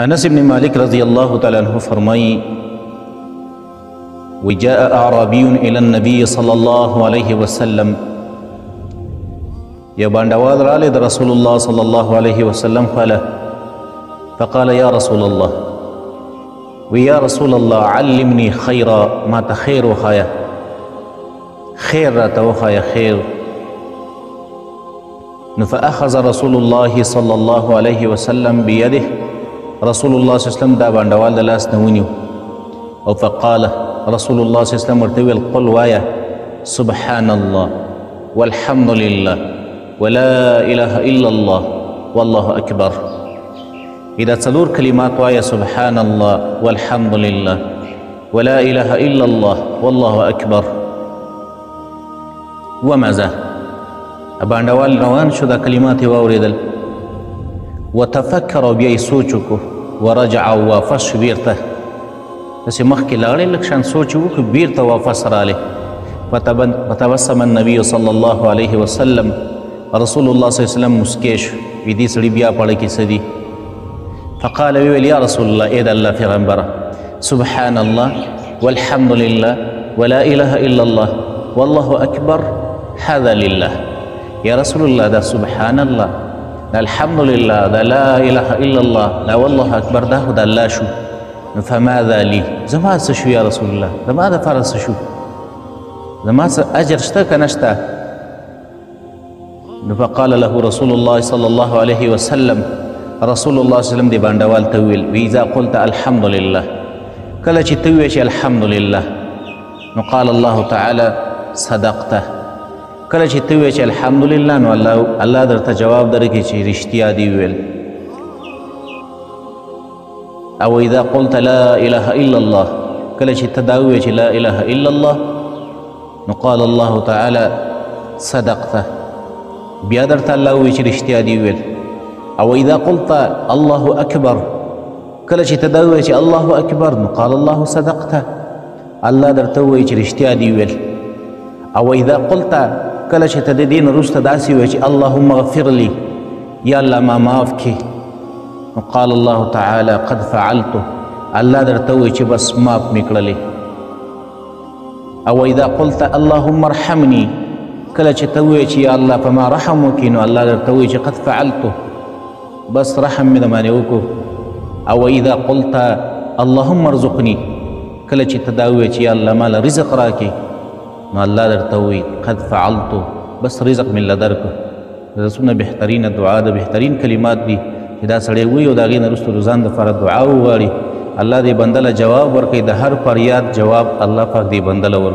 انس بن مالک رضی اللہ تعالی عنہ فرمائی وجاء اعرابی الى النبی صلی اللہ علیہ وسلم یا بانڈوال رالی دا رسول اللہ صلی اللہ علیہ وسلم فقال یا رسول اللہ ویا رسول اللہ علمنی خیرا ما تخیر وخایا خیر را توخایا خیر فأخذ رسول الله صلى الله عليه وسلم بيده رسول الله صلی اللہ علیہ وسلم دا بانڈوال دا لاس نونیو او فقال رسول الله صلی اللہ علیہ وسلم ورتویل قل وایا سبحان الله والحمد لله ولا اله الا الله والله اکبر. اذا څلور کلمات وایا سبحان الله والحمد لله ولا اله الا الله والله اکبر ومزه بانډوال روان شو دا کلمات واوریدل وتفکر بیا یې سوچ وکړو ورجع واپس شو بیرته داسې مخکې لاړی لږ شان سوچ یې وکړو بیرته واپس رالی فتبسم النبي صلی الله علیه وسلم رسول الله صلی الله علیه وسلم مسکی شو وی دې سړي بیا پړه کې څه دي فقال ویل یا رسول الله ای د الله پیغمبره سبحان الله والحمد لله ولا اله الا الله والله اکبر هذا لله. یا رسول الله دا سبحان الله دا الحمد لله دا لا اله الا الله دا والله اکبر دا خو د الله شو فماذا لي زما څه شو یا رسول الله زما دپاره څه شو زما څه اجر شته که نشته فقال له رسول الله صلی الله علیه وسلم رسول الله صلی وسلم دی بانډوال ته وویل واذا قلت الحمد لله کله چې ته ووایې چې الحمد لله نو قال الله تعالی صدقته کله چې ته ووایې چې الحمدلله نو الله درته جواب درکړي چې رښتیا دې وویل. او اذا قلت لا اله الا الله کله چې ته دا ووایې چې لا اله الا الله نو قال الله تعالی صدقته بیا درته الله ووایي چې رښتیا دې وویل. او اذا قلت الله اکبر کله چې ته دا ووایې چې الله اکبر نو قال الله صدقته الله درته ووایي چې رښتیا دې وویل. او اذا قلت کله چې ته د دې نه وروسته داسې وایې چې اللهم اغفر لي یا الله ما معاف کړي نو قال الله تعالی قد فعلته الله درته وایي چې بس معاف مې کړلې. او اذا قلت اللهم ارحمني کله چې ته وایې چې یا الله په ما رحم وکړي نو الله درته وایي چې قد فعلته بس رحم مې د باندې وکړو. او اذا قلت اللهم ارزقني کله چې ته دا وایې چې یا الله ما له رزق راکړي نو الله درته وایي قد فعلتو بس رزق مې له درکړو. د څومره بهترینه دعا د بهترین کلمات دي چې دا سړی وایي او د هغې نه وروسته د ځان دپاره دعا وغواړي الله دې بنده له جواب ورکوي د هر فریاد جواب الله پاک دې بنده له ورکوي.